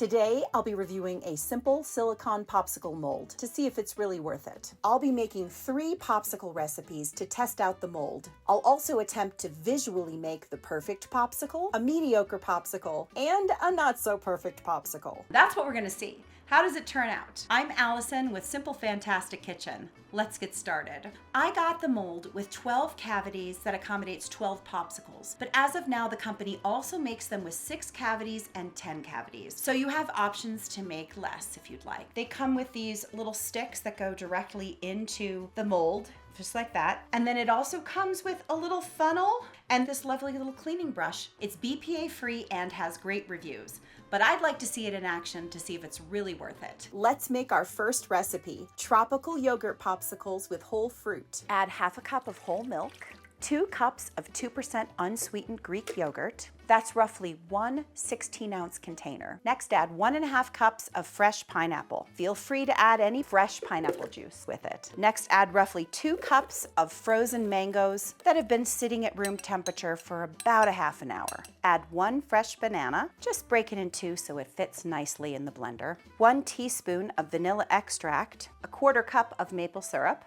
Today, I'll be reviewing a simple silicone popsicle mold to see if it's really worth it. I'll be making 3 popsicle recipes to test out the mold. I'll also attempt to visually make the perfect popsicle, a mediocre popsicle, and a not so perfect popsicle. That's what we're gonna see. How does it turn out? I'm Allison with Simple Fantastic Kitchen. Let's get started. I got the mold with 12 cavities that accommodates 12 popsicles, but as of now, the company also makes them with 6 cavities and 10 cavities. So you have options to make less if you'd like. They come with these little sticks that go directly into the mold, just like that. And then it also comes with a little funnel and this lovely little cleaning brush. It's BPA free and has great reviews, but I'd like to see it in action to see if it's really worth it. Let's make our first recipe, tropical yogurt popsicles with whole fruit. Add half a cup of whole milk, 2 cups of 2% unsweetened Greek yogurt. That's roughly 1 16-ounce container. Next, add 1.5 cups of fresh pineapple. Feel free to add any fresh pineapple juice with it. Next, add roughly 2 cups of frozen mangoes that have been sitting at room temperature for about a half an hour. Add 1 fresh banana, just break it in 2 so it fits nicely in the blender. 1 teaspoon of vanilla extract, 1/4 cup of maple syrup,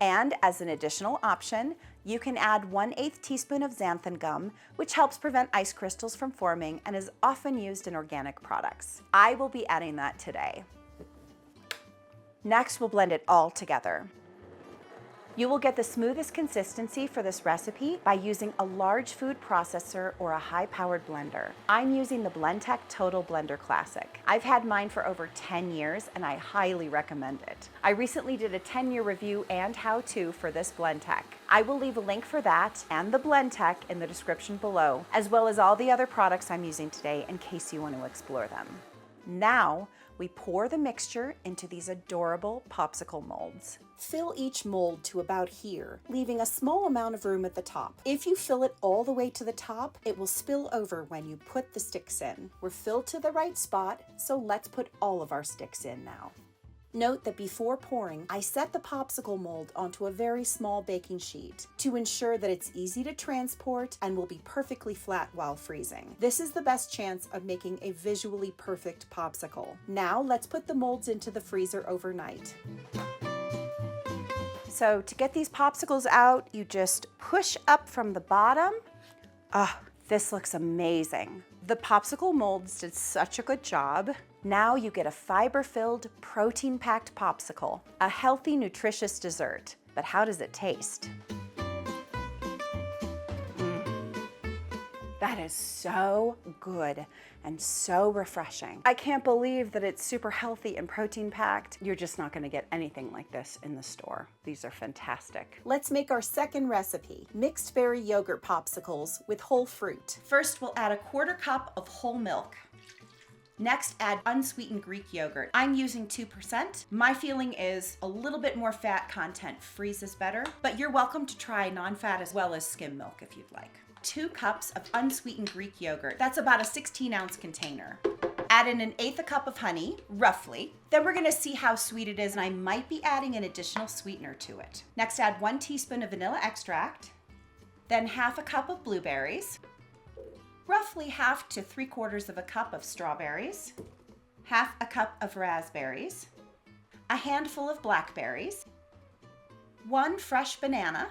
and as an additional option, you can add 1/8 teaspoon of xanthan gum, which helps prevent ice crystals from forming and is often used in organic products. I will be adding that today. Next, we'll blend it all together. You will get the smoothest consistency for this recipe by using a large food processor or a high-powered blender. I'm using the Blendtec Total Blender Classic. I've had mine for over 10 years and I highly recommend it. I recently did a 10-year review and how-to for this Blendtec. I will leave a link for that and the Blendtec in the description below, as well as all the other products I'm using today in case you want to explore them. Now, we pour the mixture into these adorable popsicle molds. Fill each mold to about here, leaving a small amount of room at the top. If you fill it all the way to the top, it will spill over when you put the sticks in. We're filled to the right spot, so let's put all of our sticks in now. Note that before pouring, I set the popsicle mold onto a very small baking sheet to ensure that it's easy to transport and will be perfectly flat while freezing. This is the best chance of making a visually perfect popsicle. Now let's put the molds into the freezer overnight. So to get these popsicles out, you just push up from the bottom. Oh, this looks amazing. The popsicle molds did such a good job. Now you get a fiber-filled, protein-packed popsicle, a healthy, nutritious dessert. But how does it taste? That is so good and so refreshing. I can't believe that it's super healthy and protein-packed. You're just not gonna get anything like this in the store. These are fantastic. Let's make our second recipe, mixed berry yogurt popsicles with whole fruit. First, we'll add 1/4 cup of whole milk. Next, add unsweetened Greek yogurt. I'm using 2%. My feeling is a little bit more fat content freezes better, but you're welcome to try non-fat as well as skim milk if you'd like. 2 cups of unsweetened Greek yogurt. That's about a 16-ounce container. Add in 1/8 cup of honey, roughly. Then we're gonna see how sweet it is, and I might be adding an additional sweetener to it. Next, add 1 teaspoon of vanilla extract, then half a cup of blueberries, roughly half to 3/4 of a cup of strawberries, half a cup of raspberries, a handful of blackberries, 1 fresh banana,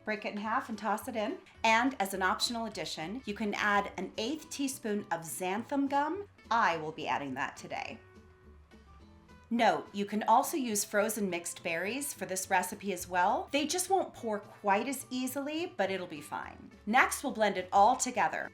break it in half and toss it in. And as an optional addition, you can add 1/8 teaspoon of xanthan gum. I will be adding that today. Note, you can also use frozen mixed berries for this recipe as well. They just won't pour quite as easily, but it'll be fine. Next, we'll blend it all together.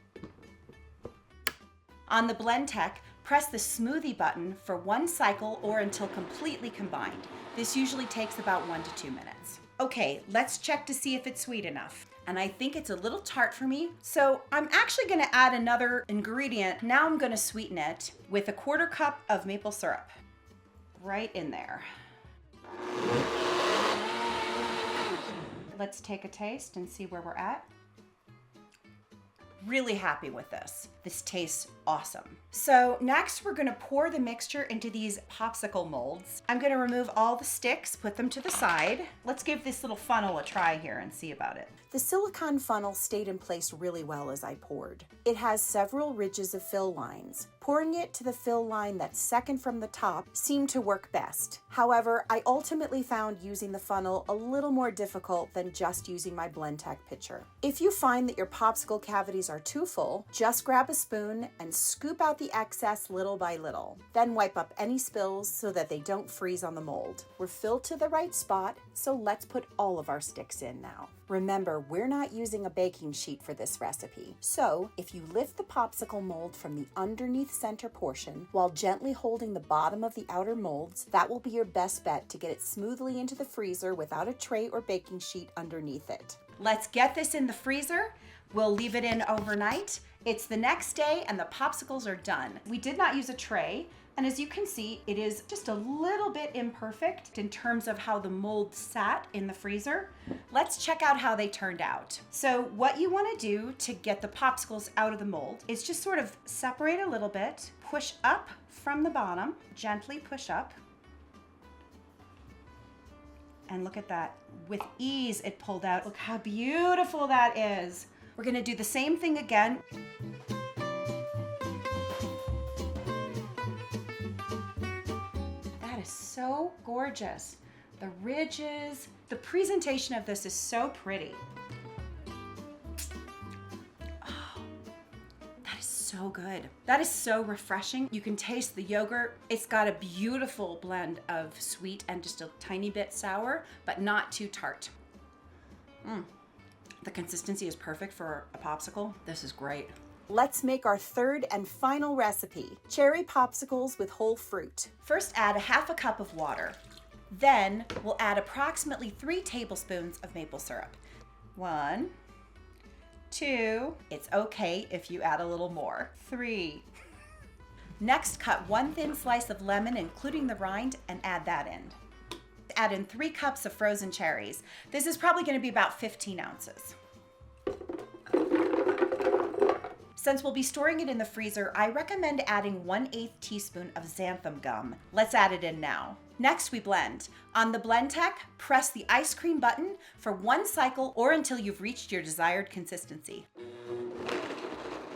On the Blendtec, press the smoothie button for 1 cycle or until completely combined. This usually takes about 1 to 2 minutes. Okay, let's check to see if it's sweet enough. And I think it's a little tart for me, so I'm actually gonna add another ingredient. Now I'm gonna sweeten it with 1/4 cup of maple syrup. Right in there. Let's take a taste and see where we're at. Really happy with this. This tastes awesome. So next we're gonna pour the mixture into these popsicle molds. I'm gonna remove all the sticks, put them to the side. Let's give this little funnel a try here and see about it. The silicone funnel stayed in place really well as I poured. It has several ridges of fill lines. Pouring it to the fill line that's second from the top seemed to work best. However, I ultimately found using the funnel a little more difficult than just using my BlendTec pitcher. If you find that your popsicle cavities are too full, just grab a spoon and scoop out the excess little by little. Then wipe up any spills so that they don't freeze on the mold. We're filled to the right spot, so let's put all of our sticks in now. Remember, we're not using a baking sheet for this recipe. So if you lift the popsicle mold from the underneath center portion while gently holding the bottom of the outer molds, that will be your best bet to get it smoothly into the freezer without a tray or baking sheet underneath it. Let's get this in the freezer. We'll leave it in overnight. It's the next day and the popsicles are done. We did not use a tray. And as you can see, it is just a little bit imperfect in terms of how the mold sat in the freezer. Let's check out how they turned out. So what you want to do to get the popsicles out of the mold is just sort of separate a little bit, push up from the bottom, gently push up. And look at that. With ease, it pulled out. Look how beautiful that is. We're going to do the same thing again. So gorgeous. The ridges, the presentation of this is so pretty. Oh, that is so good. That is so refreshing. You can taste the yogurt. It's got a beautiful blend of sweet and just a tiny bit sour, but not too tart. The consistency is perfect for a popsicle. This is great. Let's make our third and final recipe, cherry popsicles with whole fruit. First, add a half a cup of water. Then we'll add approximately 3 tablespoons of maple syrup. 1, 2, it's okay if you add a little more. 3. Next, cut 1 thin slice of lemon, including the rind, and add that in. Add in 3 cups of frozen cherries. This is probably going to be about 15 ounces. Since we'll be storing it in the freezer, I recommend adding 1/8 teaspoon of xanthan gum. Let's add it in now. Next, we blend. On the BlendTec, press the ice cream button for 1 cycle or until you've reached your desired consistency.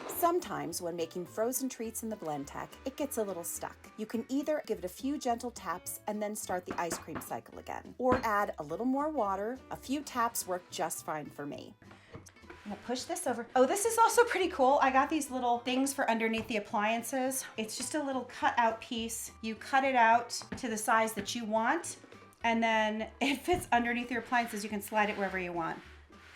Sometimes when making frozen treats in the BlendTec, it gets a little stuck. You can either give it a few gentle taps and then start the ice cream cycle again, or add a little more water. A few taps work just fine for me. I'm gonna push this over. Oh, this is also pretty cool. I got these little things for underneath the appliances. It's just a little cut out piece. You cut it out to the size that you want, and then it fits underneath your appliances. You can slide it wherever you want.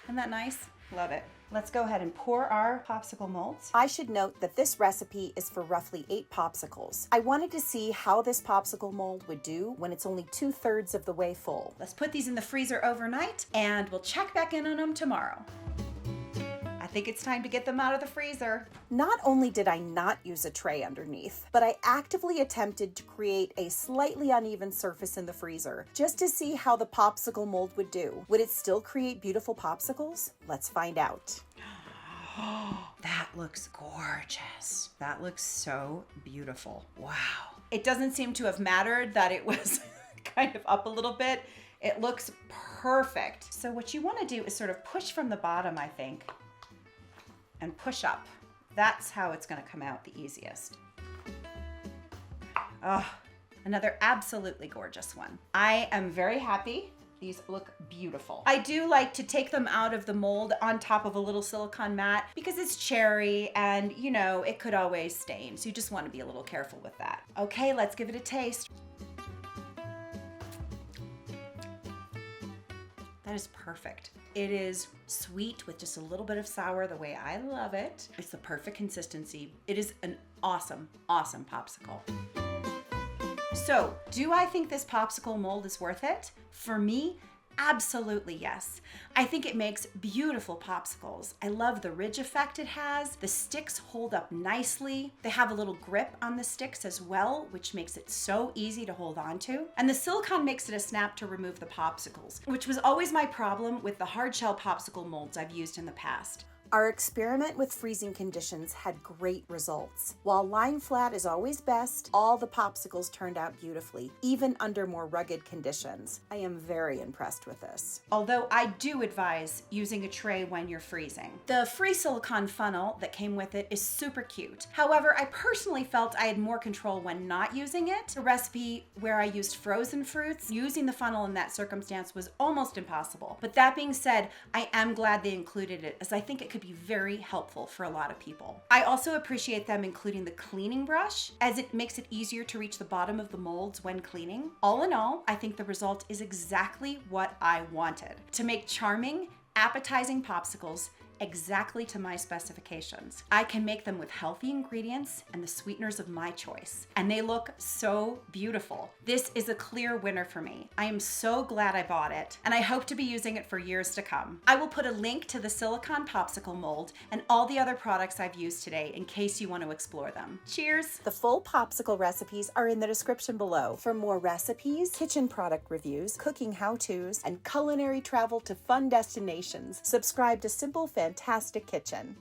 Isn't that nice? Love it. Let's go ahead and pour our popsicle molds. I should note that this recipe is for roughly 8 popsicles. I wanted to see how this popsicle mold would do when it's only 2/3 of the way full. Let's put these in the freezer overnight, and we'll check back in on them tomorrow. I think it's time to get them out of the freezer. Not only did I not use a tray underneath, but I actively attempted to create a slightly uneven surface in the freezer just to see how the popsicle mold would do. Would it still create beautiful popsicles? Let's find out. That looks gorgeous. That looks so beautiful. Wow. It doesn't seem to have mattered that it was kind of up a little bit. It looks perfect. So what you want to do is sort of push from the bottom, I think, and push up. That's how it's going to come out the easiest. Oh, another absolutely gorgeous one. I am very happy. These look beautiful. I do like to take them out of the mold on top of a little silicone mat because it's cherry and, you know, it could always stain. So you just want to be a little careful with that. Okay, let's give it a taste. That is perfect. It is sweet with just a little bit of sour the way I love it. It's the perfect consistency. It is an awesome, awesome popsicle. So, do I think this popsicle mold is worth it? For me, absolutely yes. I think it makes beautiful popsicles. I love the ridge effect it has. The sticks hold up nicely. They have a little grip on the sticks as well, which makes it so easy to hold on to. And the silicone makes it a snap to remove the popsicles, which was always my problem with the hard shell popsicle molds I've used in the past. Our experiment with freezing conditions had great results. While lying flat is always best, all the popsicles turned out beautifully, even under more rugged conditions. I am very impressed with this. Although I do advise using a tray when you're freezing. The free silicone funnel that came with it is super cute. However, I personally felt I had more control when not using it. A recipe where I used frozen fruits, using the funnel in that circumstance was almost impossible. But that being said, I am glad they included it, as I think it could be very helpful for a lot of people. I also appreciate them including the cleaning brush, as it makes it easier to reach the bottom of the molds when cleaning. All in all, I think the result is exactly what I wanted: to make charming, appetizing popsicles exactly to my specifications. I can make them with healthy ingredients and the sweeteners of my choice, and they look so beautiful. This is a clear winner for me. I am so glad I bought it, and I hope to be using it for years to come. I will put a link to the silicone popsicle mold and all the other products I've used today in case you want to explore them. Cheers! The full popsicle recipes are in the description below. For more recipes, kitchen product reviews, cooking how-tos, and culinary travel to fun destinations, subscribe to Simple Fantastic Kitchen.